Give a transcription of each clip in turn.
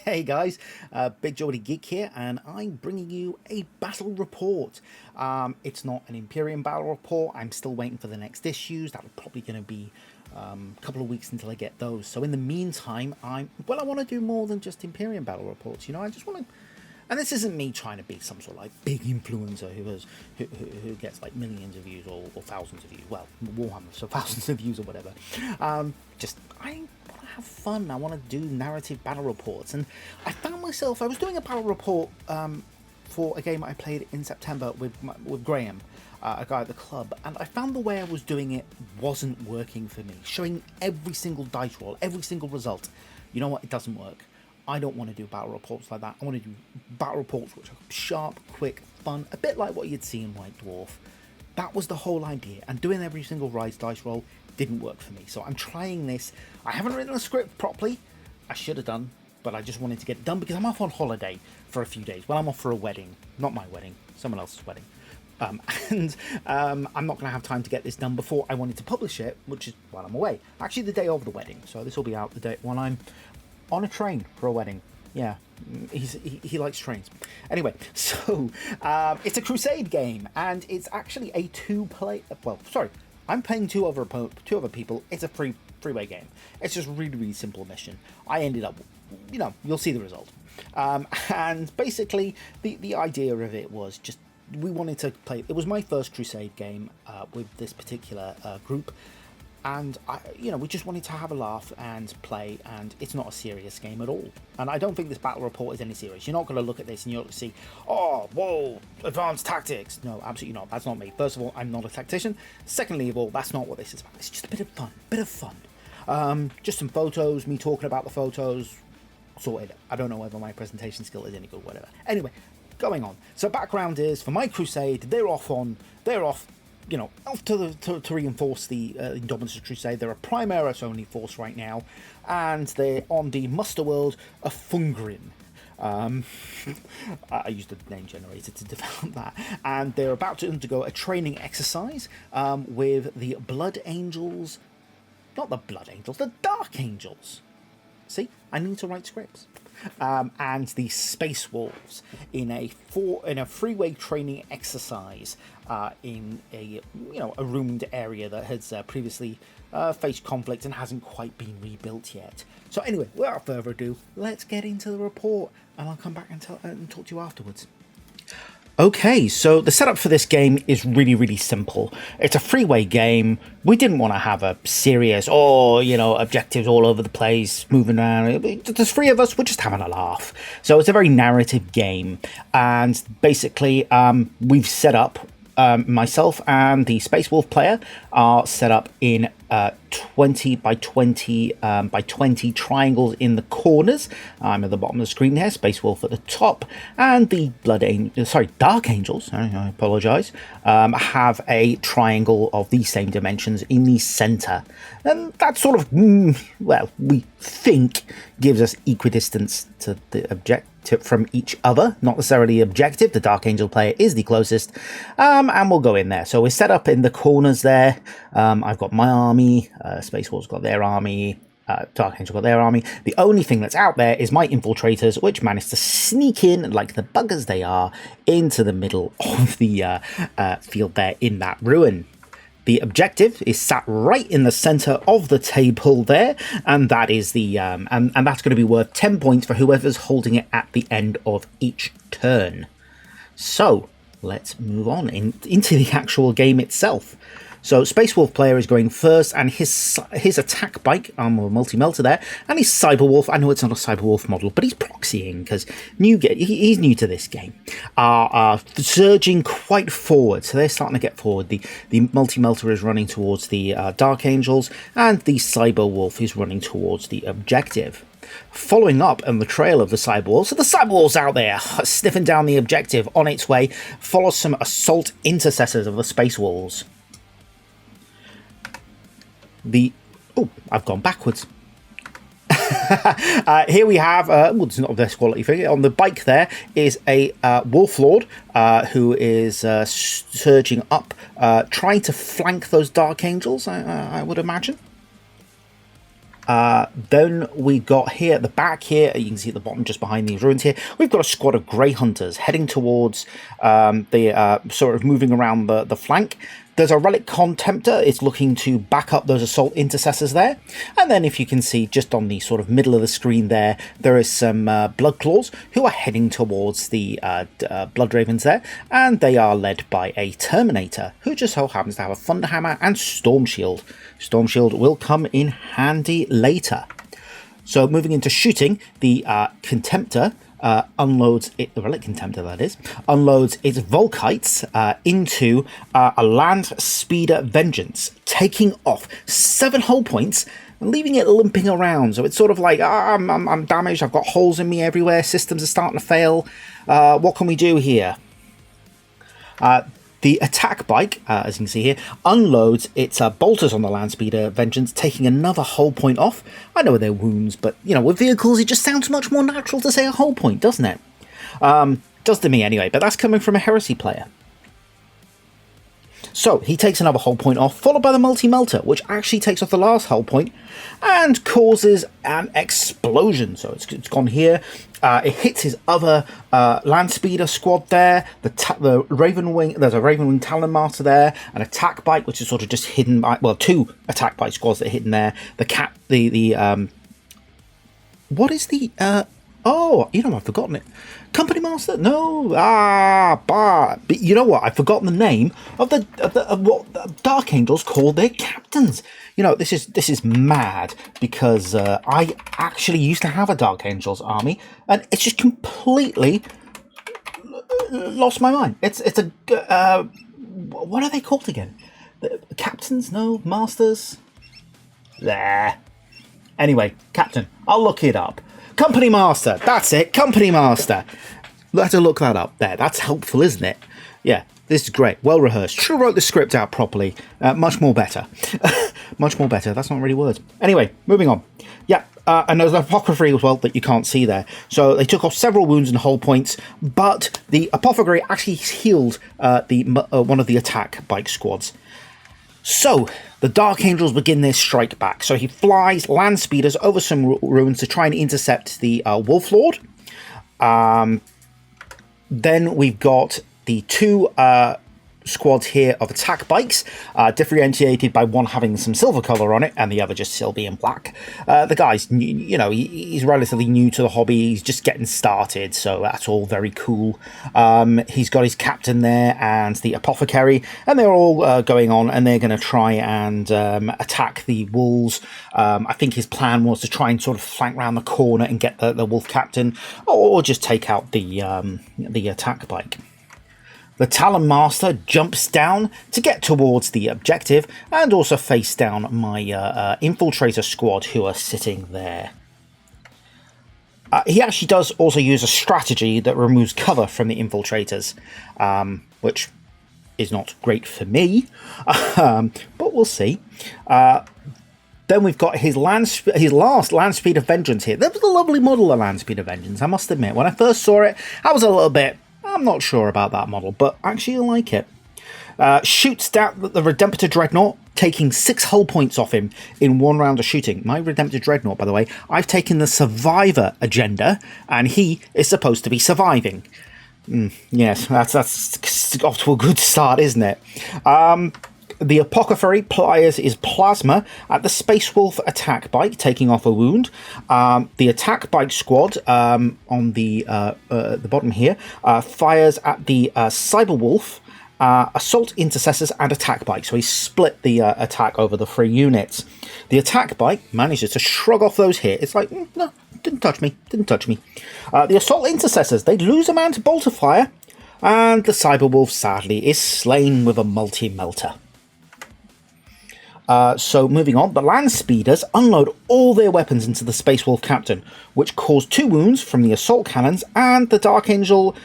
Hey guys, Big Geordie Geek here, and I'm bringing you a battle report. It's not an Imperium battle report. I'm still waiting for the next issues. That's probably going to be a couple of weeks until I get those. So in the meantime, I want to do more than just Imperium battle reports. I just want to. And this isn't me trying to be some sort of like big influencer who gets like millions of views or thousands of views. Well, Warhammer, so thousands of views or whatever. Just I want to have fun. I want to do narrative battle reports, and I found myself. I was doing a battle report for a game I played in September with Graham, a guy at the club, and I found the way I was doing it wasn't working for me. Showing every single dice roll, every single result. You know what? It doesn't work. I don't want to do battle reports like that. I want to do battle reports which are sharp, quick, fun, a bit like what you'd see in White Dwarf. That was the whole idea, and doing every single rise dice roll didn't work for me. So I'm trying this. I haven't written a script properly. I should have done, but I just wanted to get it done because I'm off on holiday for a few days. Well, I'm off for a wedding. Not my wedding, someone else's wedding. And I'm not going to have time to get this done before I wanted to publish it, which is while I'm away. Actually, the day of the wedding. So this will be out the day when I'm on a train for a wedding. Yeah, he likes trains. Anyway, so it's a Crusade game, and it's actually a two-play. Well, sorry, I'm playing two other people. It's a freeway game. It's just really simple mission. I ended up, you'll see the result. And basically, the idea of it was just we wanted to play. It was my first Crusade game with this particular group. And we just wanted to have a laugh and play, and it's not a serious game at all. And I don't think this battle report is any serious. You're not going to look at this and you're going to see, oh, whoa, advanced tactics. No, absolutely not. That's not me. First of all, I'm not a tactician. Secondly of all, that's not what this is about. It's just a bit of fun. Just some photos, me talking about the photos, sorted. I don't know whether my presentation skill is any good, whatever. Anyway, going on. So background is, for my Crusade, they're off to reinforce the Indominus Crusade. They're a Primaris only force right now, and they're on the muster world of Fungrin. I used the name generator to develop that, and they're about to undergo a training exercise with the Blood Angels, not the Blood Angels, the Dark Angels. See, I need to write scripts. And the Space Wolves in a freeway training exercise in a ruined area that has previously faced conflict and hasn't quite been rebuilt yet. So anyway, without further ado, let's get into the report, and I'll come back and talk to you afterwards. Okay, so the setup for this game is really simple. It's a freeway game. We didn't want to have a serious, objectives all over the place, moving around. There's three of us, we're just having a laugh. So it's a very narrative game. And basically, we've set up, myself and the Space Wolf player are set up in 20 by 20 by 20 triangles in the corners. I'm at the bottom of the screen there, Space Wolf at the top, and the Dark Angels, I apologise, have a triangle of the same dimensions in the centre. And that sort of, we think gives us equidistance to the objective from each other, not necessarily objective. The Dark Angel player is the closest, and we'll go in there. So we're set up in the corners there. I've got my army, Space Wolf's got their army, Dark Angel got their army. The only thing that's out there is my infiltrators, which managed to sneak in, like the buggers they are, into the middle of the field there in that ruin. The objective is sat right in the center of the table there, and that is the and that's going to be worth 10 points for whoever's holding it at the end of each turn. So let's move on into the actual game itself. So Space Wolf player is going first, and his attack bike, multi-melter there, and his Cyber Wolf, I know it's not a Cyber Wolf model, but he's proxying, because he's new to this game, are surging quite forward, so they're starting to get forward. The multi-melter is running towards the Dark Angels, and the Cyber Wolf is running towards the objective. Following up on the trail of the Cyber Wolf, so the Cyber Wolf's out there, sniffing down the objective on its way, follows some assault intercessors of the Space Wolves. I've gone backwards. Here we have, it's not a best quality figure. On the bike there is a Wolf Lord who is surging up, trying to flank those Dark Angels, I would imagine. Then we got here at the back here, you can see at the bottom just behind these ruins here, we've got a squad of Grey Hunters heading towards the sort of moving around the flank. There's a Relic Contemptor. It's looking to back up those Assault Intercessors there. And then if you can see just on the sort of middle of the screen there, there is some Blood Claws who are heading towards the Blood Ravens there. And they are led by a Terminator who just so happens to have a Thunderhammer and Storm Shield. Storm Shield will come in handy later. So moving into shooting, the Contemptor unloads it, the Relic Contemptor that is, unloads its Volkites into a Land Speeder Vengeance, taking off 7 hull points and leaving it limping around. So it's sort of like, I'm damaged, I've got holes in me everywhere, systems are starting to fail. What can we do here? The attack bike, as you can see here, unloads its bolters on the Land Speeder Vengeance, taking another hull point off. I know they're wounds, but, you know, with vehicles, it just sounds much more natural to say a hull point, doesn't it? Does to me anyway, but that's coming from a Heresy player. So, he takes another hull point off, followed by the Multi-Melter, which actually takes off the last hull point and causes an explosion. So, it's gone here. It hits his other Land Speeder squad there. The Raven Wing, there's a Raven Wing Talon Master there, an Attack Bike, which is sort of just hidden by, well, 2 Attack Bike squads that are hidden there. What is the, oh, you know, I've forgotten it. Company Master? No, but you know what? I've forgotten the name of what the Dark Angels call their captains. You know, this is mad because I actually used to have a Dark Angels army, and it's just completely lost my mind. It's a what are they called again? The captains? No, masters. There. Anyway, captain. I'll look it up. Company Master, that's it, Company Master. Let's look that up there. That's helpful, isn't it? Yeah, this is great. Well rehearsed. Sure wrote the script out properly. Much more better. Much more better. That's not really words. Anyway, moving on. Yeah, and there's an Apothecary as well that you can't see there. So they took off several wounds and hull points, but the Apothecary actually healed one of the attack bike squads. So, the Dark Angels begin their strike back. So he flies Land Speeders over some ruins to try and intercept the Wolf Lord. Then we've got the 2 squads here of attack bikes, differentiated by one having some silver color on it and the other just still being black. The guy's, you know, he's relatively new to the hobby. He's just getting started, so that's all very cool. He's got his captain there and the Apothecary, and they're all going on, and they're going to try and attack the wolves. I think his plan was to try and sort of flank around the corner and get the wolf captain, or just take out the attack bike. The Talon Master jumps down to get towards the objective and also face down my Infiltrator squad who are sitting there. He actually does also use a strategy that removes cover from the Infiltrators, which is not great for me, but we'll see. Then we've got his last Land Speeder Vengeance here. That was a lovely model of Land Speeder Vengeance, I must admit. When I first saw it, I was a little bit... I'm not sure about that model, but actually I like it. Shoots down the Redemptor Dreadnought, taking 6 hull points off him in 1 round of shooting. My Redemptor Dreadnought, by the way, I've taken the Survivor agenda, and he is supposed to be surviving. Yes, that's off to a good start, isn't it? The Apothecary pliers his plasma at the Space Wolf attack bike, taking off a wound. The attack bike squad on the bottom here fires at the Cyber Wolf, Assault Intercessors, and attack bike. So he split the attack over the 3 units. The attack bike manages to shrug off those here. It's like, no, didn't touch me, didn't touch me. The Assault Intercessors, they lose a man to bolter fire, and the Cyber Wolf sadly is slain with a multi-melter. So moving on, the Land Speeders unload all their weapons into the Space Wolf Captain, which caused 2 wounds from the assault cannons, and the Dark Angel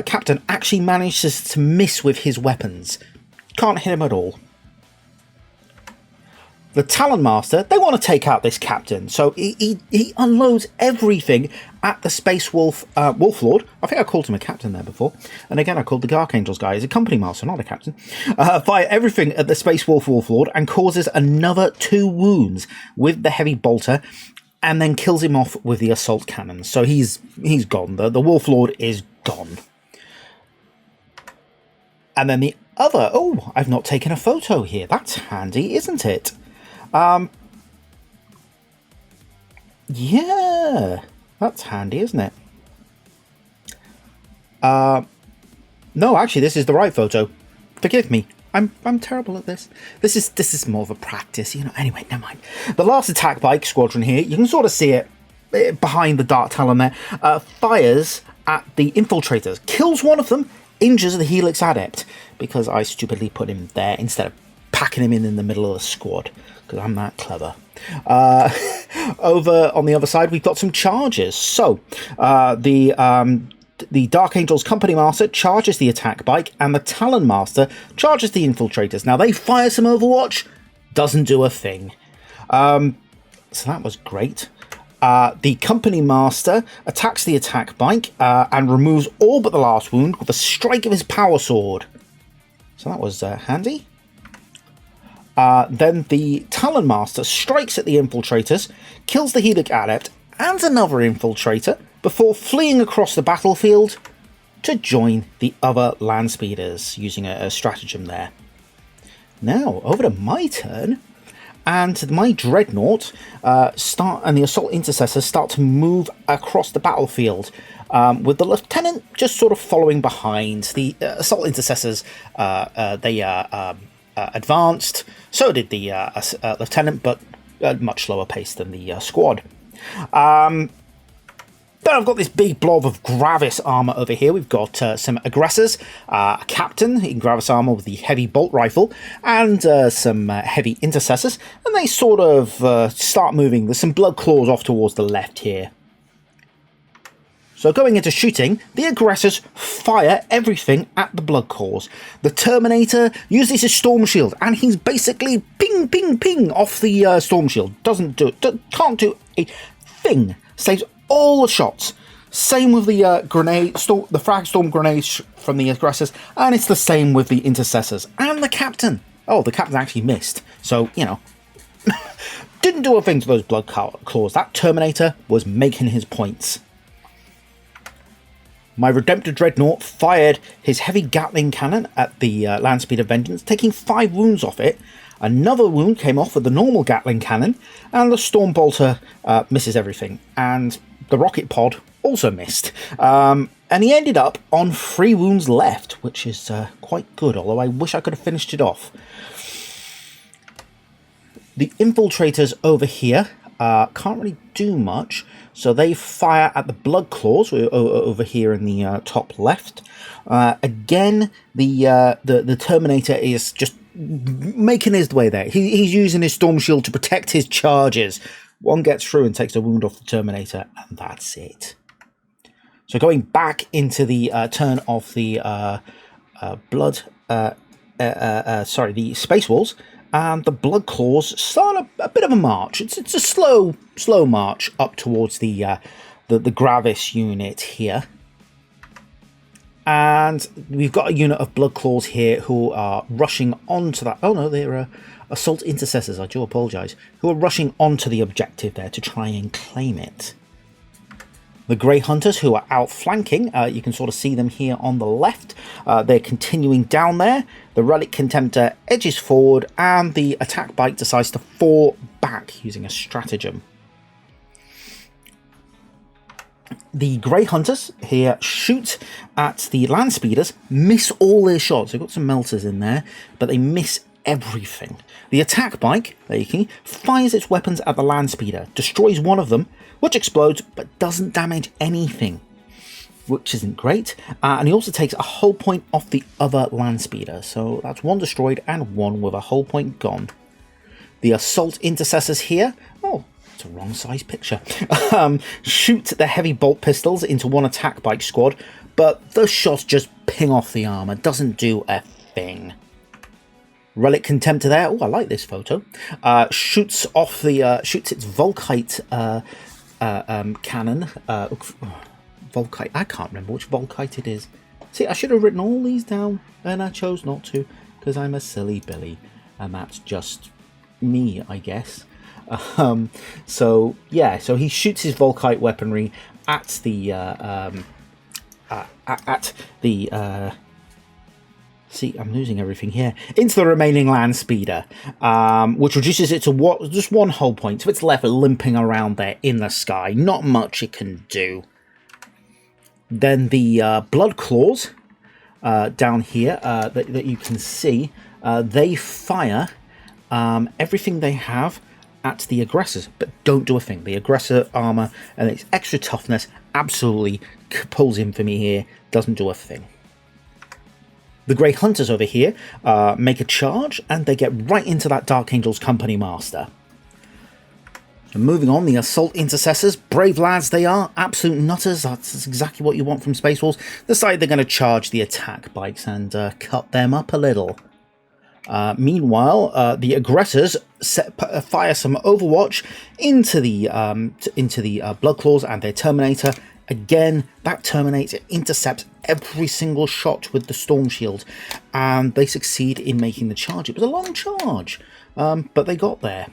Captain actually manages to miss with his weapons. Can't hit him at all. the Talon Master, they want to take out this captain. So he unloads everything at the Space Wolf Wolf Lord. I think I called him a captain there before. And again, I called the Archangels guy. He's a company master, not a captain. Fire everything at the Space Wolf Wolf Lord and causes another 2 wounds with the heavy bolter, and then kills him off with the assault cannon. So he's gone. The Wolf Lord is gone. And then the other... Oh, I've not taken a photo here. That's handy, isn't it? Yeah, that's handy, isn't it? No, actually, this is the right photo. Forgive me. I'm terrible at this. This is more of a practice, you know. Anyway, never mind. The last attack bike squadron here, you can sort of see it behind the Dark Talon there, fires at the infiltrators, kills one of them, injures the Helix Adept, because I stupidly put him there instead of packing him in the middle of the squad, because I'm that clever. Over on the other side, we've got some charges. So the Dark Angel's Company Master charges the attack bike, and the Talon Master charges the infiltrators. Now, they fire some Overwatch, doesn't do a thing. So that was great. The Company Master attacks the attack bike and removes all but the last wound with a strike of his power sword. So that was handy. Then the Talon Master strikes at the infiltrators, kills the Helix Adept and another infiltrator before fleeing across the battlefield to join the other land speeders, using a stratagem there. Now, over to my turn, and my Dreadnought and the Assault Intercessors start to move across the battlefield, with the Lieutenant just sort of following behind. The Assault Intercessors, advanced, so did the Lieutenant, but at much slower pace than the squad. Then I've got this big blob of Gravis armor over here. We've got some aggressors, a captain in Gravis armor with the heavy bolt rifle, and some heavy intercessors. And they sort of start moving. There's some blood claws off towards the left here. So going into shooting, the aggressors fire everything at the blood claws. The Terminator uses his storm shield, and he's basically ping, ping, ping off the storm shield. Can't do a thing. Saves all the shots. Same with the the frag storm grenades from the aggressors, and it's the same with the intercessors and the captain. Oh, the captain actually missed, so you know, didn't do a thing to those blood claws. That Terminator was making his points. My Redemptor Dreadnought fired his heavy Gatling cannon at the Landspeeder Vengeance, taking 5 wounds off it. Another wound came off with the normal Gatling cannon, and the Stormbolter misses everything. And the rocket pod also missed. And he ended up on 3 wounds left, which is quite good, although I wish I could have finished it off. The infiltrators over here can't really do much, so they fire at the blood claws over here in the top left. Again, the Terminator is just making his way there. He's using his storm shield to protect his charges. One gets through and takes a wound off the Terminator, and that's it. So going back into the turn of the the Space Wolves, and the blood claws start a bit of a march. It's a slow march up towards the Gravis unit here. And we've got a unit of blood claws here who are rushing onto that. Oh no, they're assault intercessors. I do apologise. Who are rushing onto the objective there to try and claim it. The Grey Hunters, who are outflanking, you can sort of see them here on the left. They're continuing down there. The Relic Contemptor edges forward, and the attack bike decides to fall back using a stratagem. The Grey Hunters here shoot at the land speeders, miss all their shots. They've got some melters in there, but they miss everything. The attack bike, there you can, fires its weapons at the land speeder, destroys one of them, which explodes but doesn't damage anything, which isn't great. And he also takes a hull point off the other land speeder, so that's 1 destroyed and 1 with a hull point gone. The assault intercessors here, oh, it's a wrong size picture, shoot the heavy bolt pistols into one attack bike squad, but the shots just ping off the armor, doesn't do a thing. Relic Contemptor there. Oh, I like this photo. Shoots off the shoots its Volkite cannon. Volkite. I can't remember which Volkite it is. See, I should have written all these down, and I chose not to because I'm a silly Billy, and that's just me, I guess. So yeah, so he shoots his Volkite weaponry at the see, I'm losing everything here. Into the remaining land speeder, which reduces it to just one hull point. So it's left limping around there in the sky. Not much it can do. Then the blood claws down here that you can see, they fire everything they have at the aggressors, but don't do a thing. The aggressor armor and its extra toughness absolutely pulls in for me here. Doesn't do a thing. The Grey Hunters over here make a charge, and they get right into that Dark Angel's Company Master. And moving on, the Assault Intercessors, brave lads they are, absolute nutters. That's exactly what you want from Space Wolves. Decide they're going to charge the attack bikes and cut them up a little. Meanwhile, the aggressors fire some Overwatch into the Blood Claws and their Terminator. Again, that Terminator intercepts every single shot with the Storm Shield, and they succeed in making the charge. It was a long charge, but they got there.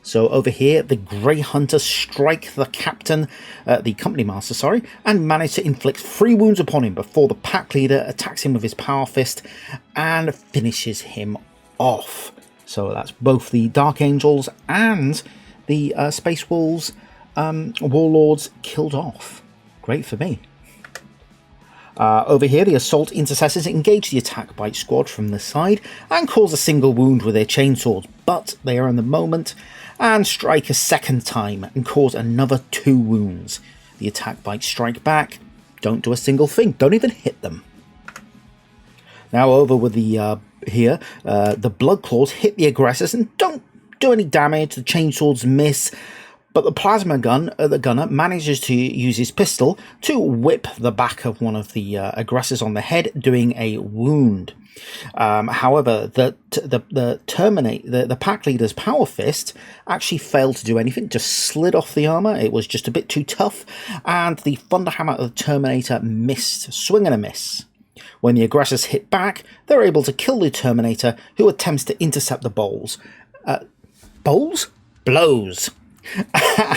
So over here, the Grey Hunters strike the captain, the company master, sorry, and manage to inflict 3 wounds upon him before the pack leader attacks him with his power fist and finishes him off. So that's both the Dark Angels and the Space Wolves warlords killed off. Great for me. Over here, the Assault Intercessors engage the attack bite squad from the side and cause a single wound with their chainswords, but they are in the moment and strike a second time and cause another 2 wounds. The attack bikes strike back, don't do a single thing, don't even hit them. Now over with the the Blood Claws hit the aggressors and don't do any damage. The chainswords miss, but the plasma gunner manages to use his pistol to whip the back of one of the aggressors on the head, doing a wound. However, the pack leader's power fist actually failed to do anything, just slid off the armor. It was just a bit too tough, and the Thunderhammer of the Terminator missed, swing and a miss. When the aggressors hit back, they're able to kill the Terminator, who attempts to intercept the bowls. Blows.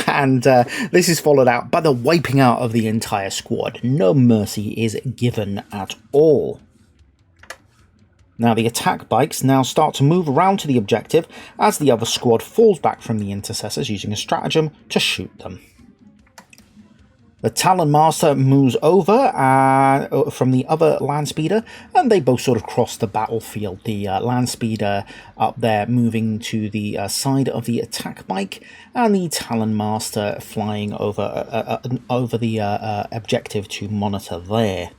And this is followed out by the wiping out of the entire squad. No mercy is given at all. Now the attack bikes now start to move around to the objective as the other squad falls back from the intercessors using a stratagem to shoot them. The Talon Master moves over from the other land speeder, and they both sort of cross the battlefield. The land speeder up there moving to the side of the attack bike, and the Talon Master flying over the objective to monitor there.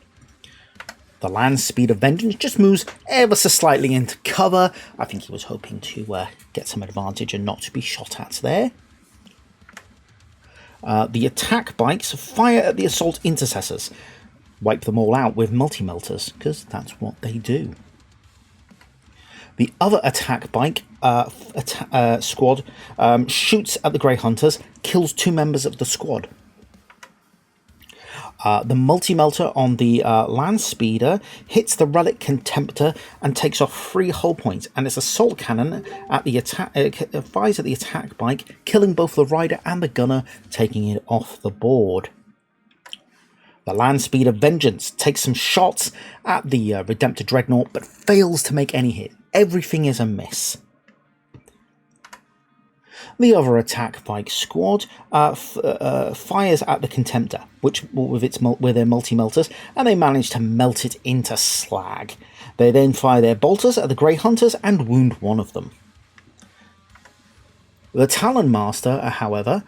The land speeder Vengeance just moves ever so slightly into cover. I think he was hoping to get some advantage and not to be shot at there. The attack bikes fire at the assault intercessors, wipe them all out with multi-melters, because that's what they do. The other attack bike squad shoots at the Grey Hunters, kills 2 members of the squad. The multi-melter on the land speeder hits the Relic Contemptor and takes off 3 hull points, and its assault cannon at the fires at the attack bike, killing both the rider and the gunner, taking it off the board. The land speeder Vengeance takes some shots at the Redemptor Dreadnought, but fails to make any hit. Everything is a miss. The other attack bike squad fires at the Contemptor, with their multi-melters, and they manage to melt it into slag. They then fire their bolters at the Grey Hunters and wound one of them. The Talon Master, however,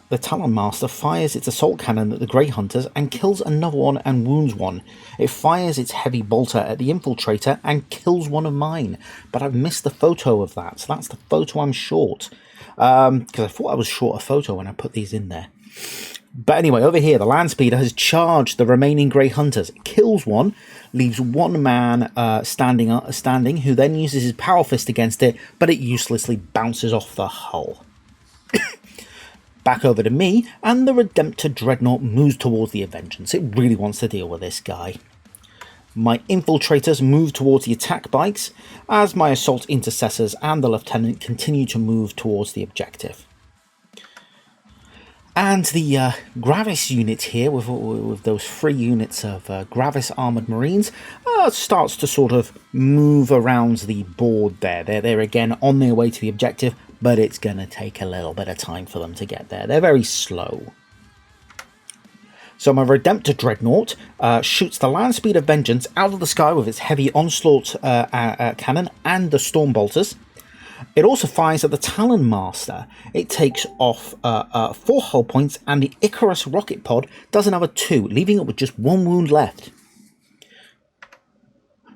the Talon Master fires its assault cannon at the Grey Hunters and kills another one and wounds one. It fires its heavy bolter at the Infiltrator and kills one of mine. But I've missed the photo of that, so that's the photo I'm short. Because I thought I was short a photo when I put these in there. But anyway, over here, the land speeder has charged the remaining Grey Hunters, kills one, leaves one man standing, who then uses his power fist against it, but it uselessly bounces off the hull. Back over to me, and the Redemptor Dreadnought moves towards the Vengeance. It really wants to deal with this guy. My infiltrators move towards the attack bikes, as my assault intercessors and the lieutenant continue to move towards the objective. And the Gravis unit here, with those 3 units of Gravis Armoured Marines, starts to sort of move around the board there. They're again on their way to the objective, but it's going to take a little bit of time for them to get there. They're very slow. So my Redemptor Dreadnought shoots the Land Speeder Vengeance out of the sky with its heavy onslaught cannon and the Storm Bolters. It also fires at the Talon Master. It takes off 4 hull points, and the Icarus rocket pod does another 2, leaving it with just 1 wound left.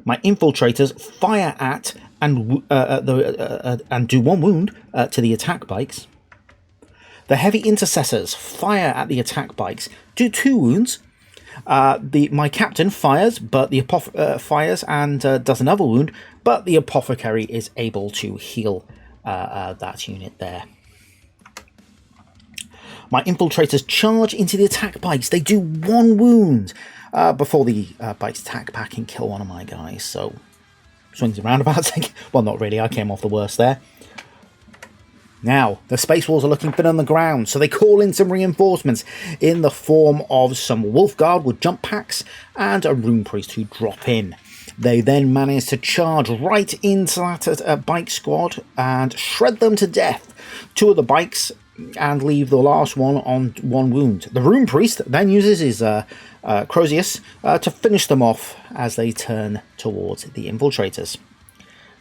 My infiltrators fire at and do 1 wound to the attack bikes. The heavy intercessors fire at the attack bikes, do 2 wounds. My captain fires, but the fires and does another wound, but the apothecary is able to heal that unit there. My infiltrators charge into the attack bikes. They do 1 wound before the bikes attack back and kill one of my guys. So swings and roundabouts. Well, not really. I came off the worst there. Now, the Space Wolves are looking thin on the ground, so they call in some reinforcements in the form of some Wolf Guard with jump packs and a Rune Priest who drop in. They then manage to charge right into that bike squad and shred them to death. 2 of the bikes and leave the last one on 1 wound. The Rune Priest then uses his Crusade to finish them off as they turn towards the infiltrators.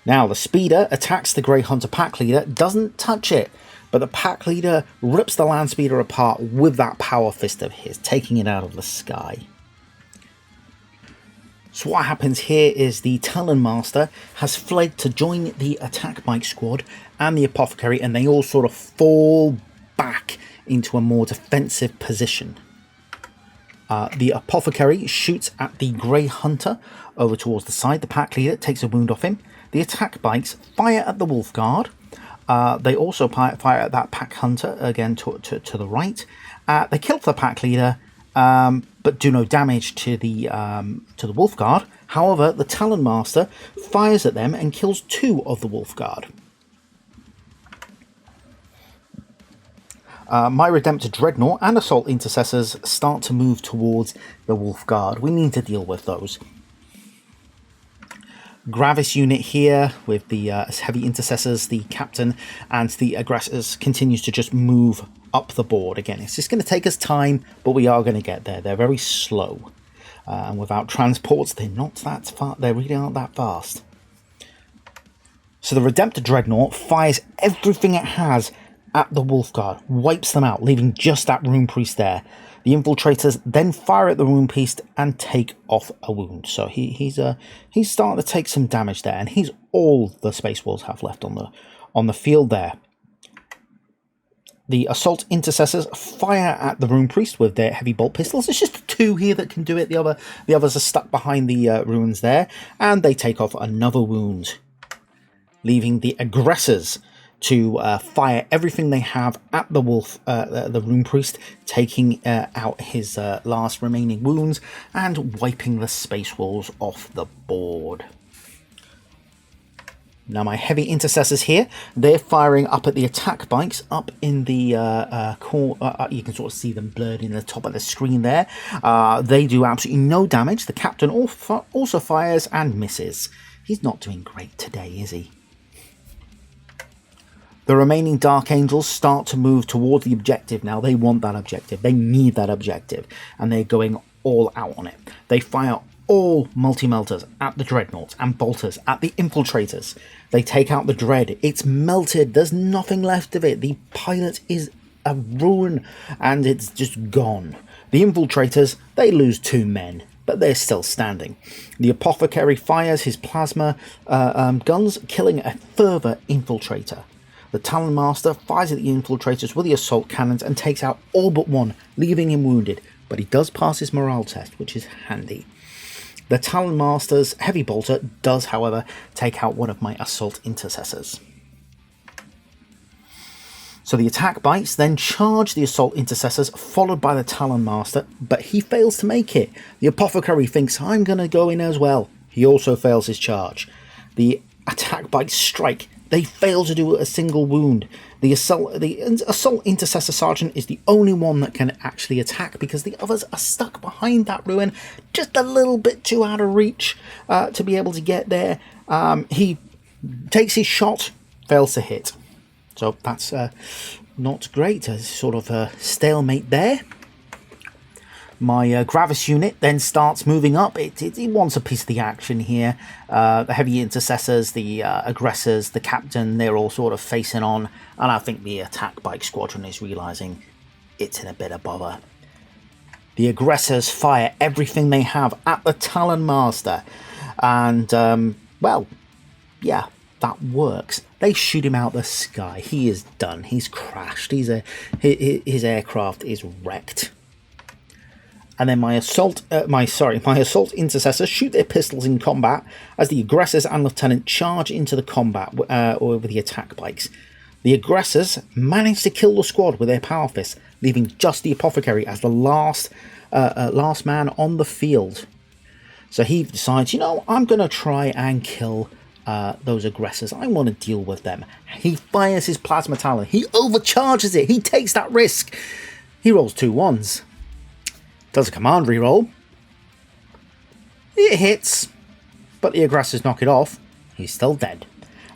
Now, the speeder attacks the Grey Hunter pack leader, doesn't touch it, but the pack leader rips the land speeder apart with that power fist of his, taking it out of the sky. So what happens here is the Talon Master has fled to join the attack bike squad and the apothecary, and they all sort of fall back into a more defensive position. The apothecary shoots at the Grey Hunter over towards the side. The pack leader takes a wound off him. The attack bikes fire at the Wolf Guard. They also fire at that pack hunter again to the right. They kill the pack leader, but do no damage to the Wolf Guard. However, the Talon Master fires at them and kills 2 of the Wolf Guard. My Redemptor Dreadnought and Assault Intercessors start to move towards the Wolf Guard. We need to deal with those. Gravis unit here with the heavy intercessors, the captain and the aggressors continues to just move up the board. Again, it's just going to take us time, but we are going to get there. They're very slow, and without transports, they're not that far. They really aren't that fast. So the Redemptor Dreadnought fires everything it has at the Wolf Guard, wipes them out, leaving just that Rune Priest there. The infiltrators then fire at the Rune Priest and take off a wound. So he's starting to take some damage there, and he's all the Space Wolves have left on the field there. The Assault Intercessors fire at the Rune Priest with their heavy bolt pistols. It's just 2 here that can do it. The others are stuck behind the ruins there, and they take off another wound, leaving the aggressors to fire everything they have at the the Rune Priest, taking out his last remaining wounds and wiping the Space Wolves off the board. Now my heavy intercessors here, they're firing up at the attack bikes up in the core. You can sort of see them blurred in the top of the screen there. They do absolutely no damage. The captain also fires and misses. He's not doing great today, is he? The remaining Dark Angels start to move towards the objective now. They want that objective. They need that objective. And they're going all out on it. They fire all multi-melters at the Dreadnoughts and bolters at the infiltrators. They take out the Dread. It's melted. There's nothing left of it. The pilot is a ruin and it's just gone. The infiltrators, they lose 2 men, but they're still standing. The apothecary fires his plasma guns, killing a further infiltrator. The Talon Master fires at the infiltrators with the assault cannons and takes out all but one, leaving him wounded, but he does pass his morale test, which is handy. The Talon Master's heavy bolter does, however, take out one of my assault intercessors. So the attack bites then charge the assault intercessors, followed by the Talon Master, but he fails to make it. The apothecary thinks, I'm going to go in as well. He also fails his charge. The attack bites strike. They fail to do a single wound. The assault intercessor sergeant is the only one that can actually attack because the others are stuck behind that ruin, just a little bit too out of reach to be able to get there. He takes his shot, fails to hit. So that's not great. A sort of a stalemate there. My Gravis unit then starts moving up. It wants a piece of the action here. The heavy intercessors, the aggressors, the captain, they're all sort of facing on. And I think the attack bike squadron is realising it's in a bit of bother. The aggressors fire everything they have at the Talon Master. And, well, yeah, that works. They shoot him out the sky. He is done. He's crashed. His aircraft is wrecked. And then my assault intercessors shoot their pistols in combat as the aggressors and lieutenant charge into the combat with the attack bikes. The aggressors manage to kill the squad with their power fists, leaving just the apothecary as the last man on the field. So he decides, I'm going to try and kill those aggressors. I want to deal with them. He fires his plasma talon. He overcharges it. He takes that risk. He rolls 2 1s. Does a command reroll. It hits, but the aggressors knock it off. He's still dead.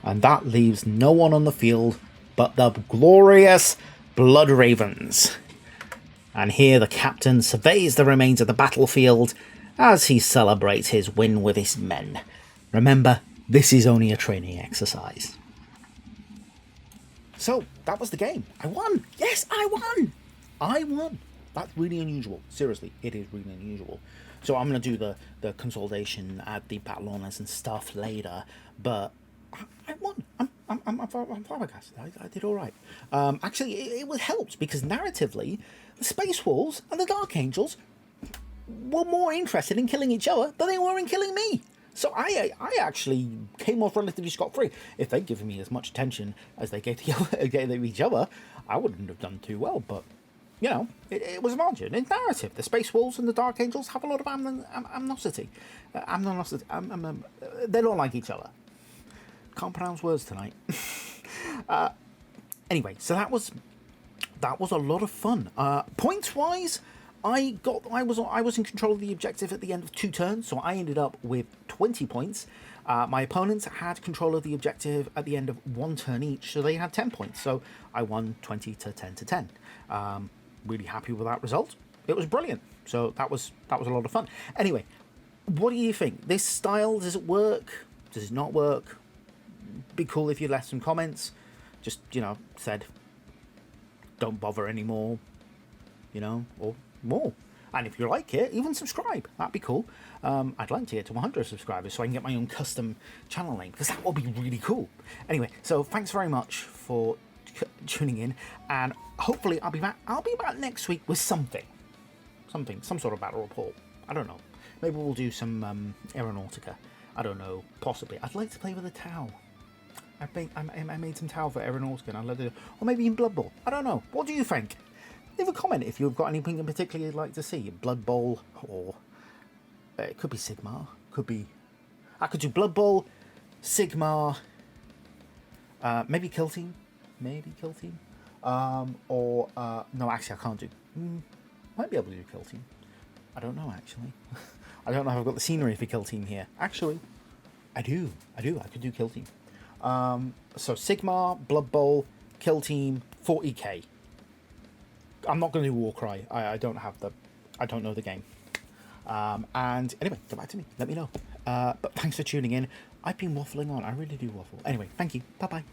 And that leaves no one on the field but the glorious Blood Ravens. And here the captain surveys the remains of the battlefield as he celebrates his win with his men. Remember, this is only a training exercise. So, that was the game. I won! Yes, I won! I won! That's really unusual. Seriously, it is really unusual. So I'm going to do the consolidation, add the battle honors and stuff later. But I won. I'm flabbergasted. I did all right. Actually, it helped because narratively, the Space Wolves and the Dark Angels were more interested in killing each other than they were in killing me. So I actually came off relatively scot-free. If they'd given me as much attention as they gave each other, I wouldn't have done too well. But it was a margin. In narrative, the Space Wolves and the Dark Angels have a lot of animosity. They don't like each other. Can't pronounce words tonight. Anyway, so that was a lot of fun. Points wise, I was in control of the objective at the end of 2 turns, so I ended up with 20 points. My opponents had control of the objective at the end of 1 turn each, so they had 10 points. So I won 20 to 10 to 10. Really happy with that result. It was brilliant. So that was a lot of fun. Anyway, what do you think? This style, does it work? Does it not work? Be cool if you left some comments. Just, said, don't bother anymore, or more. And if you like it, even subscribe. That'd be cool. I'd like to get to 100 subscribers so I can get my own custom channel link, because that would be really cool. Anyway, so thanks very much for tuning in, and hopefully I'll be back next week with some sort of battle report. I don't know, maybe we'll do some aeronautica. I don't know, possibly. I'd like to play with a Tau. I made some Tau for aeronautica, and I'd love to, or maybe in Blood Bowl. I don't know. What do you think? Leave a comment if you've got anything in particular you'd like to see. Blood Bowl, or it could be Sigmar. I could do Blood Bowl, Sigmar, maybe Kill Team. Or no, actually I can't do. Might be able to do Kill Team. I don't know actually. I don't know if I've got the scenery for Kill Team here. Actually, I do. I could do Kill Team. So Sigmar, Blood Bowl, Kill Team, 40k. I'm not going to do Warcry. I don't know the game. And anyway, get back to me. Let me know. But thanks for tuning in. I've been waffling on. I really do waffle. Anyway, thank you. Bye-bye.